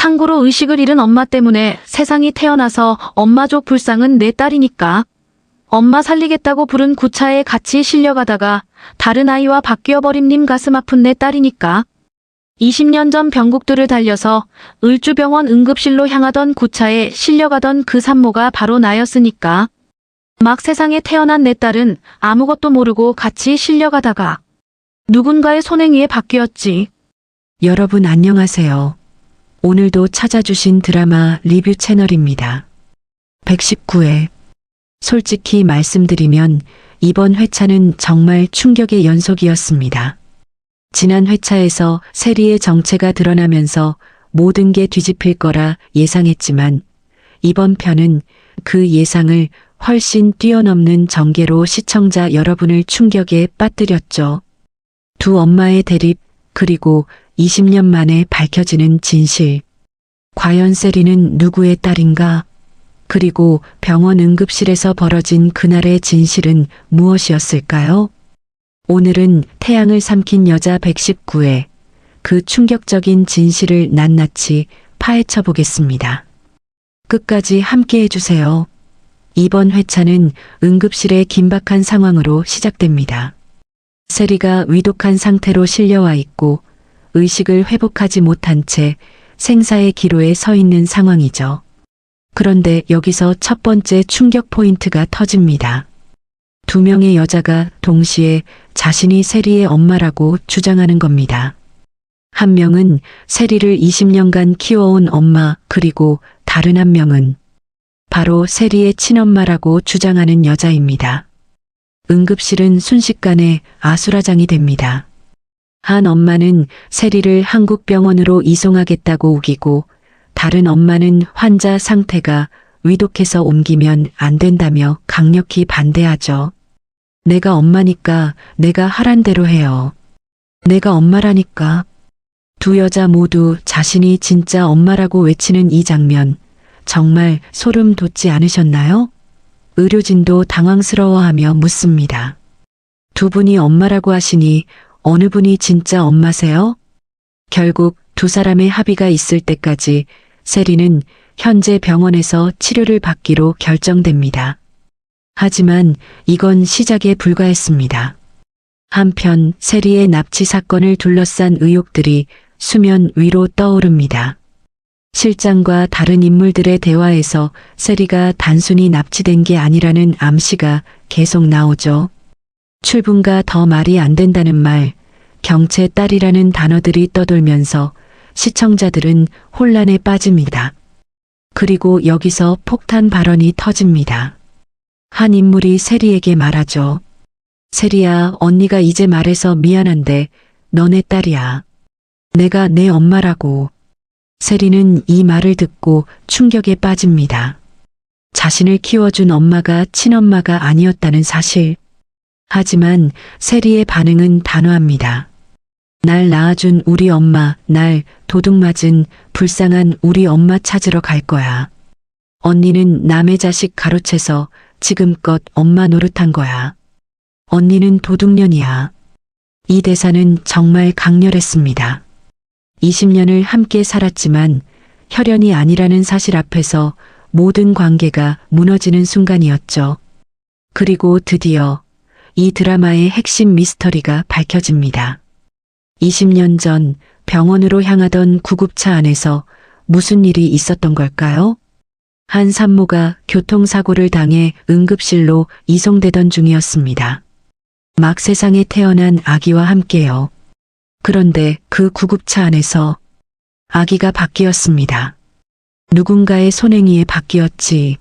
상고로 의식을 잃은 엄마 때문에 세상이 태어나서 엄마 줘 불쌍은 내 딸이니까. 엄마 살리겠다고 부른 구차에 같이 실려가다가 다른 아이와 바뀌어버린 님 가슴 아픈 내 딸이니까. 20년 전 병국들을 달려서 을주병원 응급실로 향하던 구차에 실려가던 그 산모가 바로 나였으니까. 막 세상에 태어난 내 딸은 아무것도 모르고 같이 실려가다가 누군가의 손행위에 바뀌었지. 여러분 안녕하세요. 오늘도 찾아주신 드라마 리뷰 채널입니다. 119회. 솔직히 말씀드리면 이번 회차는 정말 충격의 연속이었습니다. 지난 회차에서 세리의 정체가 드러나면서 모든 게 뒤집힐 거라 예상했지만 이번 편은 그 예상을 훨씬 뛰어넘는 전개로 시청자 여러분을 충격에 빠뜨렸죠. 두 엄마의 대립, 그리고 20년 만에 밝혀지는 진실. 과연 세리는 누구의 딸인가? 그리고 병원 응급실에서 벌어진 그날의 진실은 무엇이었을까요? 오늘은 태양을 삼킨 여자 119회, 그 충격적인 진실을 낱낱이 파헤쳐 보겠습니다. 끝까지 함께 해주세요. 이번 회차는 응급실의 긴박한 상황으로 시작됩니다. 세리가 위독한 상태로 실려와 있고 의식을 회복하지 못한 채 생사의 기로에 서 있는 상황이죠. 그런데 여기서 첫 번째 충격 포인트가 터집니다. 두 명의 여자가 동시에 자신이 세리의 엄마라고 주장하는 겁니다. 한 명은 세리를 20년간 키워온 엄마, 그리고 다른 한 명은 바로 세리의 친엄마라고 주장하는 여자입니다. 응급실은 순식간에 아수라장이 됩니다. 한 엄마는 세리를 한국 병원으로 이송하겠다고 우기고 다른 엄마는 환자 상태가 위독해서 옮기면 안 된다며 강력히 반대하죠. 내가 엄마니까 내가 하란 대로 해요. 내가 엄마라니까. 두 여자 모두 자신이 진짜 엄마라고 외치는 이 장면, 정말 소름 돋지 않으셨나요? 의료진도 당황스러워하며 묻습니다. 두 분이 엄마라고 하시니 어느 분이 진짜 엄마세요? 결국 두 사람의 합의가 있을 때까지 세리는 현재 병원에서 치료를 받기로 결정됩니다. 하지만 이건 시작에 불과했습니다. 한편 세리의 납치 사건을 둘러싼 의혹들이 수면 위로 떠오릅니다. 실장과 다른 인물들의 대화에서 세리가 단순히 납치된 게 아니라는 암시가 계속 나오죠. 출분과 더 말이 안 된다는 말, 경체 딸이라는 단어들이 떠돌면서 시청자들은 혼란에 빠집니다. 그리고 여기서 폭탄 발언이 터집니다. 한 인물이 세리에게 말하죠. 세리야, 언니가 이제 말해서 미안한데 너네 딸이야. 내가 내 엄마라고. 세리는 이 말을 듣고 충격에 빠집니다. 자신을 키워준 엄마가 친엄마가 아니었다는 사실. 하지만 세리의 반응은 단호합니다. 날 낳아준 우리 엄마, 날 도둑맞은 불쌍한 우리 엄마 찾으러 갈 거야. 언니는 남의 자식 가로채서 지금껏 엄마 노릇한 거야. 언니는 도둑년이야. 이 대사는 정말 강렬했습니다. 20년을 함께 살았지만 혈연이 아니라는 사실 앞에서 모든 관계가 무너지는 순간이었죠. 그리고 드디어 이 드라마의 핵심 미스터리가 밝혀집니다. 20년 전 병원으로 향하던 구급차 안에서 무슨 일이 있었던 걸까요? 한 산모가 교통사고를 당해 응급실로 이송되던 중이었습니다. 막 세상에 태어난 아기와 함께요. 그런데 그 구급차 안에서 아기가 바뀌었습니다. 누군가의 손행위에 바뀌었지.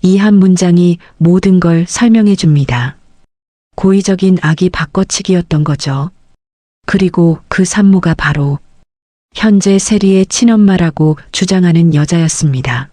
이 한 문장이 모든 걸 설명해 줍니다. 고의적인 아기 바꿔치기였던 거죠. 그리고 그 산모가 바로 현재 세리의 친엄마라고 주장하는 여자였습니다.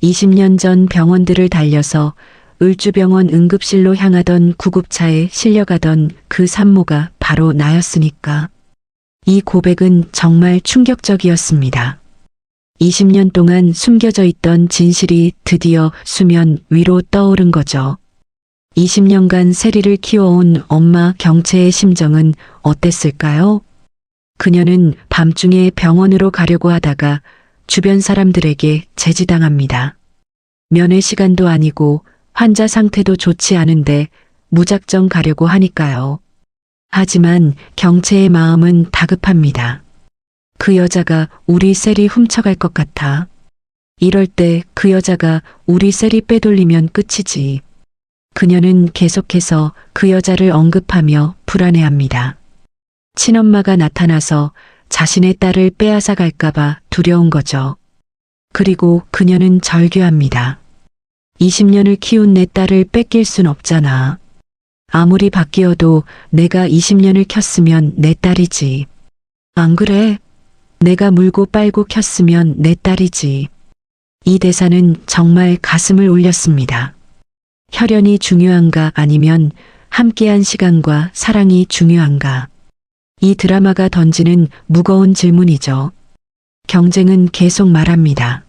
20년 전 병원들을 달려서 을주병원 응급실로 향하던 구급차에 실려가던 그 산모가 바로 나였으니까. 이 고백은 정말 충격적이었습니다. 20년 동안 숨겨져 있던 진실이 드디어 수면 위로 떠오른 거죠. 20년간 세리를 키워온 엄마 경채의 심정은 어땠을까요? 그녀는 밤중에 병원으로 가려고 하다가 주변 사람들에게 제지당합니다. 면회 시간도 아니고 환자 상태도 좋지 않은데 무작정 가려고 하니까요. 하지만 경채의 마음은 다급합니다. 그 여자가 우리 셀이 훔쳐갈 것 같아. 이럴 때 그 여자가 우리 셀이 빼돌리면 끝이지. 그녀는 계속해서 그 여자를 언급하며 불안해합니다. 친엄마가 나타나서 자신의 딸을 빼앗아 갈까봐 두려운 거죠. 그리고 그녀는 절규합니다. 20년을 키운 내 딸을 뺏길 순 없잖아. 아무리 바뀌어도 내가 20년을 켰으면 내 딸이지. 안 그래? 내가 물고 빨고 켰으면 내 딸이지. 이 대사는 정말 가슴을 울렸습니다. 혈연이 중요한가 아니면 함께한 시간과 사랑이 중요한가? 이 드라마가 던지는 무거운 질문이죠. 경쟁은 계속 말합니다.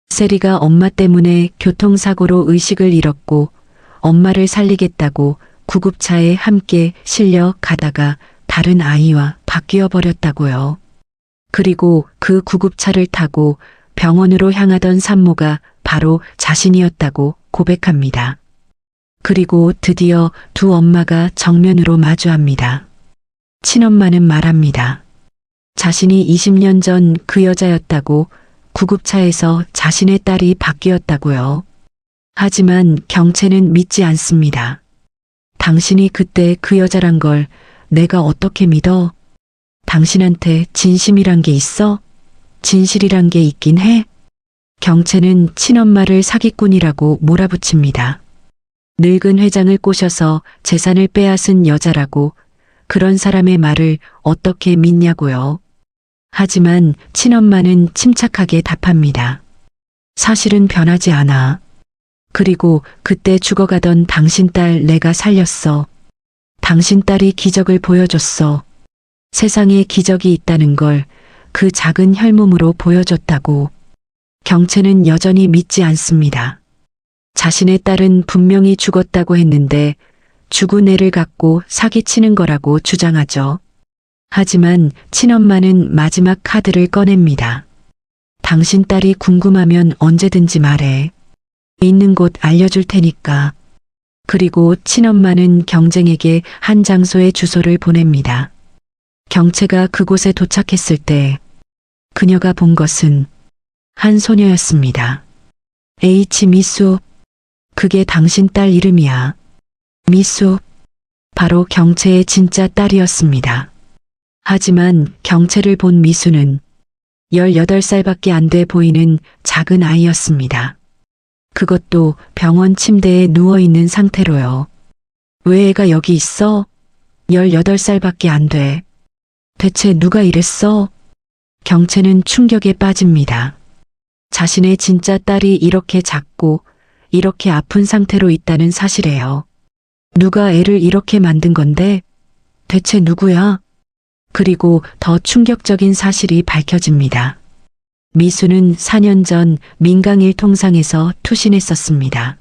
세리가 엄마 때문에 교통사고로 의식을 잃었고 엄마를 살리겠다고 구급차에 함께 실려 가다가 다른 아이와 바뀌어 버렸다고요. 그리고 그 구급차를 타고 병원으로 향하던 산모가 바로 자신이었다고 고백합니다. 그리고 드디어 두 엄마가 정면으로 마주합니다. 친엄마는 말합니다. 자신이 20년 전 그 여자였다고 구급차에서 자신의 딸이 바뀌었다고요. 하지만 경채는 믿지 않습니다. 당신이 그때 그 여자란 걸 내가 어떻게 믿어? 당신한테 진심이란 게 있어? 진실이란 게 있긴 해? 경채는 친엄마를 사기꾼이라고 몰아붙입니다. 늙은 회장을 꼬셔서 재산을 빼앗은 여자라고 그런 사람의 말을 어떻게 믿냐고요. 하지만 친엄마는 침착하게 답합니다. 사실은 변하지 않아. 그리고 그때 죽어가던 당신 딸 내가 살렸어. 당신 딸이 기적을 보여줬어. 세상에 기적이 있다는 걸 그 작은 혈몸으로 보여줬다고. 경채는 여전히 믿지 않습니다. 자신의 딸은 분명히 죽었다고 했는데 죽은 애를 갖고 사기치는 거라고 주장하죠. 하지만 친엄마는 마지막 카드를 꺼냅니다. 당신 딸이 궁금하면 언제든지 말해. 있는 곳 알려줄 테니까. 그리고 친엄마는 경쟁에게 한 장소의 주소를 보냅니다. 경채가 그곳에 도착했을 때 그녀가 본 것은 한 소녀였습니다. H 미수. 그게 당신 딸 이름이야. 미수. 바로 경채의 진짜 딸이었습니다. 하지만 경채를 본 미수는 18살밖에 안 돼 보이는 작은 아이였습니다. 그것도 병원 침대에 누워있는 상태로요. 왜 애가 여기 있어? 18살밖에 안 돼. 대체 누가 이랬어? 경채는 충격에 빠집니다. 자신의 진짜 딸이 이렇게 작고 이렇게 아픈 상태로 있다는 사실이에요. 누가 애를 이렇게 만든 건데? 대체 누구야? 그리고 더 충격적인 사실이 밝혀집니다. 미수는 4년 전 민강일 통상에서 투신했었습니다.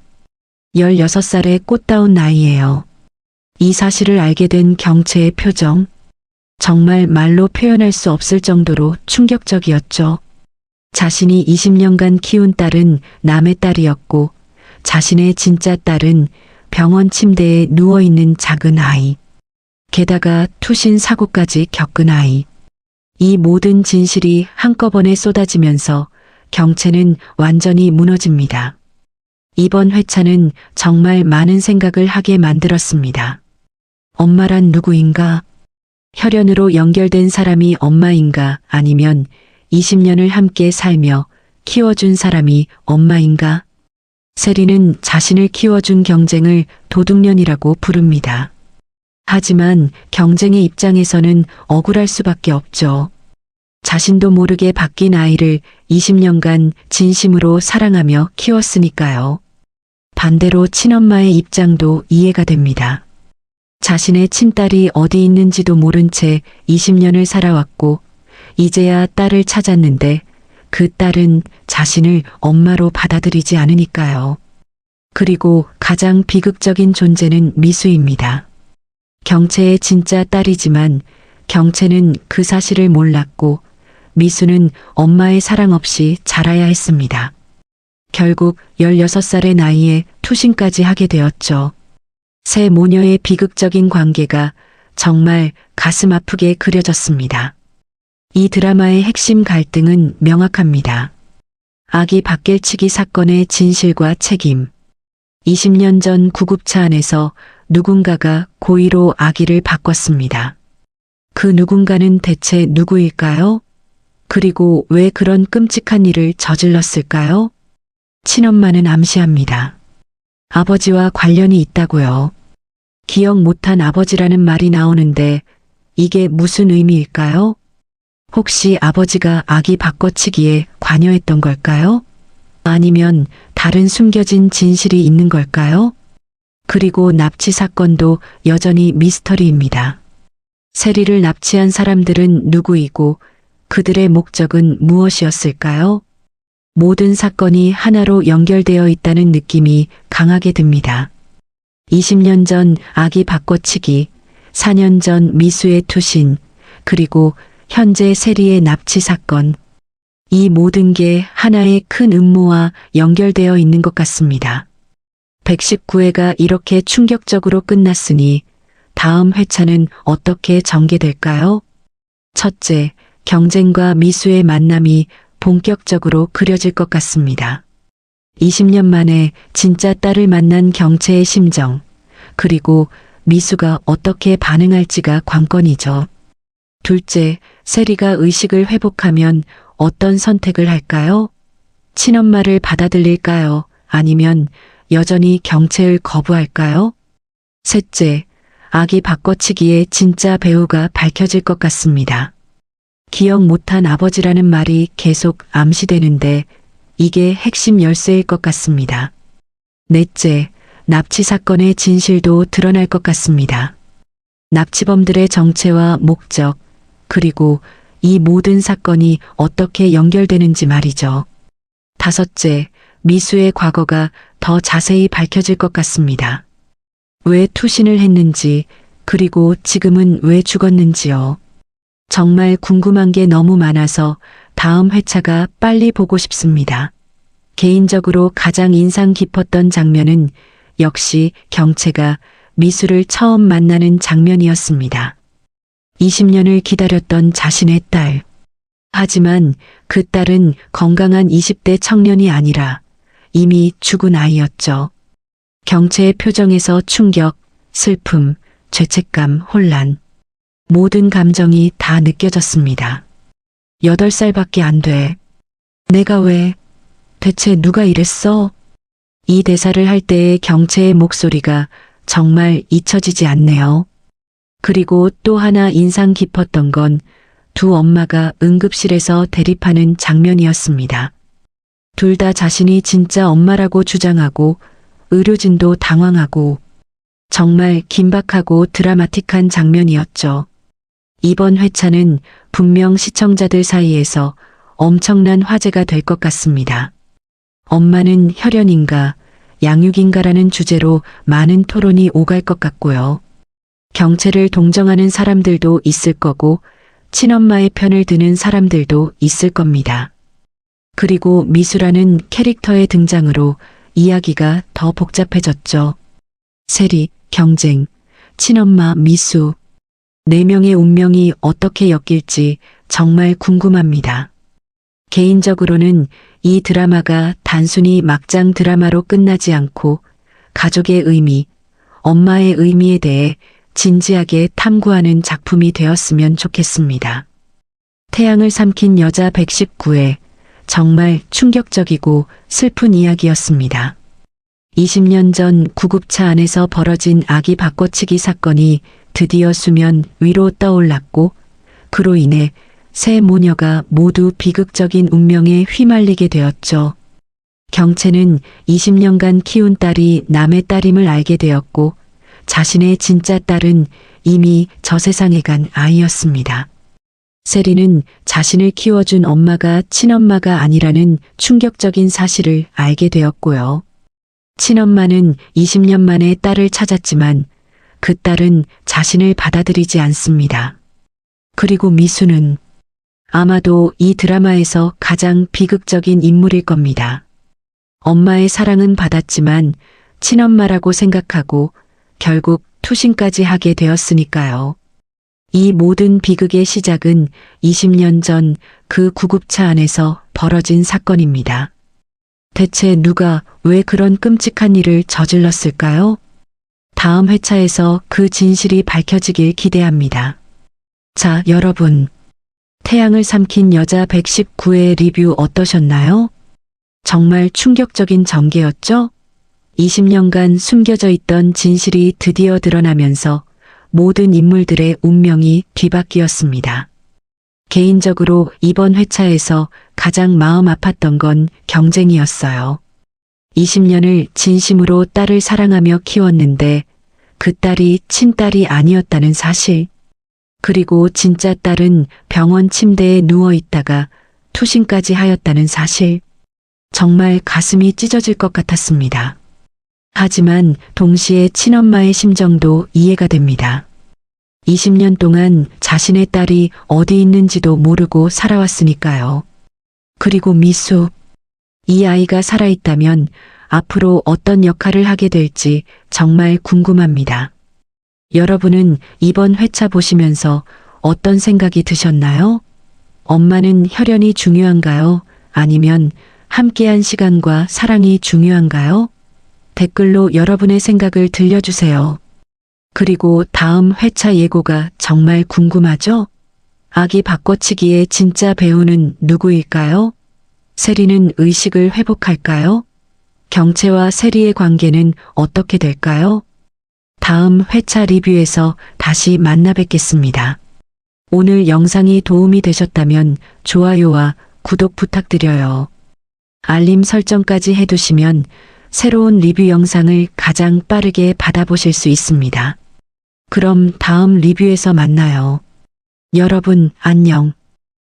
16살의 꽃다운 나이예요. 이 사실을 알게 된 경채의 표정, 정말 말로 표현할 수 없을 정도로 충격적이었죠. 자신이 20년간 키운 딸은 남의 딸이었고 자신의 진짜 딸은 병원 침대에 누워있는 작은 아이. 게다가 투신 사고까지 겪은 아이. 이 모든 진실이 한꺼번에 쏟아지면서 경채는 완전히 무너집니다. 이번 회차는 정말 많은 생각을 하게 만들었습니다. 엄마란 누구인가? 혈연으로 연결된 사람이 엄마인가 아니면 20년을 함께 살며 키워준 사람이 엄마인가? 세리는 자신을 키워준 경쟁을 도둑년이라고 부릅니다. 하지만 경쟁의 입장에서는 억울할 수밖에 없죠. 자신도 모르게 바뀐 아이를 20년간 진심으로 사랑하며 키웠으니까요. 반대로 친엄마의 입장도 이해가 됩니다. 자신의 친딸이 어디 있는지도 모른 채 20년을 살아왔고 이제야 딸을 찾았는데 그 딸은 자신을 엄마로 받아들이지 않으니까요. 그리고 가장 비극적인 존재는 미수입니다. 경채의 진짜 딸이지만 경채는 그 사실을 몰랐고 미수는 엄마의 사랑 없이 자라야 했습니다. 결국 16살의 나이에 투신까지 하게 되었죠. 세 모녀의 비극적인 관계가 정말 가슴 아프게 그려졌습니다. 이 드라마의 핵심 갈등은 명확합니다. 아기 박길치기 사건의 진실과 책임. 20년 전 구급차 안에서 누군가가 고의로 아기를 바꿨습니다. 그 누군가는 대체 누구일까요? 그리고 왜 그런 끔찍한 일을 저질렀을까요? 친엄마는 암시합니다. 아버지와 관련이 있다고요. 기억 못한 아버지라는 말이 나오는데 이게 무슨 의미일까요? 혹시 아버지가 아기 바꿔치기에 관여했던 걸까요? 아니면 다른 숨겨진 진실이 있는 걸까요? 그리고 납치 사건도 여전히 미스터리입니다. 세리를 납치한 사람들은 누구이고 그들의 목적은 무엇이었을까요? 모든 사건이 하나로 연결되어 있다는 느낌이 강하게 듭니다. 20년 전 아기 바꿔치기, 4년 전 미수의 투신, 그리고 현재 세리의 납치 사건. 이 모든 게 하나의 큰 음모와 연결되어 있는 것 같습니다. 119회가 이렇게 충격적으로 끝났으니 다음 회차는 어떻게 전개될까요? 첫째, 경쟁과 미수의 만남이 본격적으로 그려질 것 같습니다. 20년 만에 진짜 딸을 만난 경채의 심정, 그리고 미수가 어떻게 반응할지가 관건이죠. 둘째, 세리가 의식을 회복하면 어떤 선택을 할까요? 친엄마를 받아들일까요? 아니면 여전히 경채를 거부할까요? 셋째, 아기 바꿔치기의 진짜 배우가 밝혀질 것 같습니다. 기억 못한 아버지라는 말이 계속 암시되는데 이게 핵심 열쇠일 것 같습니다. 넷째, 납치 사건의 진실도 드러날 것 같습니다. 납치범들의 정체와 목적, 그리고 이 모든 사건이 어떻게 연결되는지 말이죠. 다섯째, 미수의 과거가 더 자세히 밝혀질 것 같습니다. 왜 투신을 했는지, 그리고 지금은 왜 죽었는지요. 정말 궁금한 게 너무 많아서 다음 회차가 빨리 보고 싶습니다. 개인적으로 가장 인상 깊었던 장면은 역시 경채가 미수를 처음 만나는 장면이었습니다. 20년을 기다렸던 자신의 딸. 하지만 그 딸은 건강한 20대 청년이 아니라 이미 죽은 아이였죠. 경채의 표정에서 충격, 슬픔, 죄책감, 혼란. 모든 감정이 다 느껴졌습니다. 8살밖에 안 돼. 내가 왜? 대체 누가 이랬어? 이 대사를 할 때의 경채의 목소리가 정말 잊혀지지 않네요. 그리고 또 하나 인상 깊었던 건 두 엄마가 응급실에서 대립하는 장면이었습니다. 둘 다 자신이 진짜 엄마라고 주장하고 의료진도 당황하고 정말 긴박하고 드라마틱한 장면이었죠. 이번 회차는 분명 시청자들 사이에서 엄청난 화제가 될 것 같습니다. 엄마는 혈연인가, 양육인가라는 주제로 많은 토론이 오갈 것 같고요. 경채를 동정하는 사람들도 있을 거고, 친엄마의 편을 드는 사람들도 있을 겁니다. 그리고 미수라는 캐릭터의 등장으로 이야기가 더 복잡해졌죠. 세리, 경쟁, 친엄마, 미수. 4명의 운명이 어떻게 엮일지 정말 궁금합니다. 개인적으로는 이 드라마가 단순히 막장 드라마로 끝나지 않고 가족의 의미, 엄마의 의미에 대해 진지하게 탐구하는 작품이 되었으면 좋겠습니다. 태양을 삼킨 여자 119회, 정말 충격적이고 슬픈 이야기였습니다. 20년 전 구급차 안에서 벌어진 아기 바꿔치기 사건이 드디어 수면 위로 떠올랐고, 그로 인해 세 모녀가 모두 비극적인 운명에 휘말리게 되었죠. 경채는 20년간 키운 딸이 남의 딸임을 알게 되었고, 자신의 진짜 딸은 이미 저 세상에 간 아이였습니다. 세리는 자신을 키워준 엄마가 친엄마가 아니라는 충격적인 사실을 알게 되었고요. 친엄마는 20년 만에 딸을 찾았지만 그 딸은 자신을 받아들이지 않습니다. 그리고 미수는 아마도 이 드라마에서 가장 비극적인 인물일 겁니다. 엄마의 사랑은 받았지만 친엄마라고 생각하고 결국 투신까지 하게 되었으니까요. 이 모든 비극의 시작은 20년 전 그 구급차 안에서 벌어진 사건입니다. 대체 누가 왜 그런 끔찍한 일을 저질렀을까요? 다음 회차에서 그 진실이 밝혀지길 기대합니다. 자, 여러분. 태양을 삼킨 여자 119회 리뷰 어떠셨나요? 정말 충격적인 전개였죠? 20년간 숨겨져 있던 진실이 드디어 드러나면서 모든 인물들의 운명이 뒤바뀌었습니다. 개인적으로 이번 회차에서 가장 마음 아팠던 건 경쟁이었어요. 20년을 진심으로 딸을 사랑하며 키웠는데 그 딸이 친딸이 아니었다는 사실. 그리고 진짜 딸은 병원 침대에 누워 있다가 투신까지 하였다는 사실. 정말 가슴이 찢어질 것 같았습니다. 하지만 동시에 친엄마의 심정도 이해가 됩니다. 20년 동안 자신의 딸이 어디 있는지도 모르고 살아왔으니까요. 그리고 미수. 이 아이가 살아있다면 앞으로 어떤 역할을 하게 될지 정말 궁금합니다. 여러분은 이번 회차 보시면서 어떤 생각이 드셨나요? 엄마는 혈연이 중요한가요? 아니면 함께한 시간과 사랑이 중요한가요? 댓글로 여러분의 생각을 들려주세요. 그리고 다음 회차 예고가 정말 궁금하죠? 아기 바꿔치기의 진짜 배우는 누구일까요? 세리는 의식을 회복할까요? 경채와 세리의 관계는 어떻게 될까요? 다음 회차 리뷰에서 다시 만나 뵙겠습니다. 오늘 영상이 도움이 되셨다면 좋아요와 구독 부탁드려요. 알림 설정까지 해두시면 새로운 리뷰 영상을 가장 빠르게 받아보실 수 있습니다. 그럼 다음 리뷰에서 만나요. 여러분, 안녕.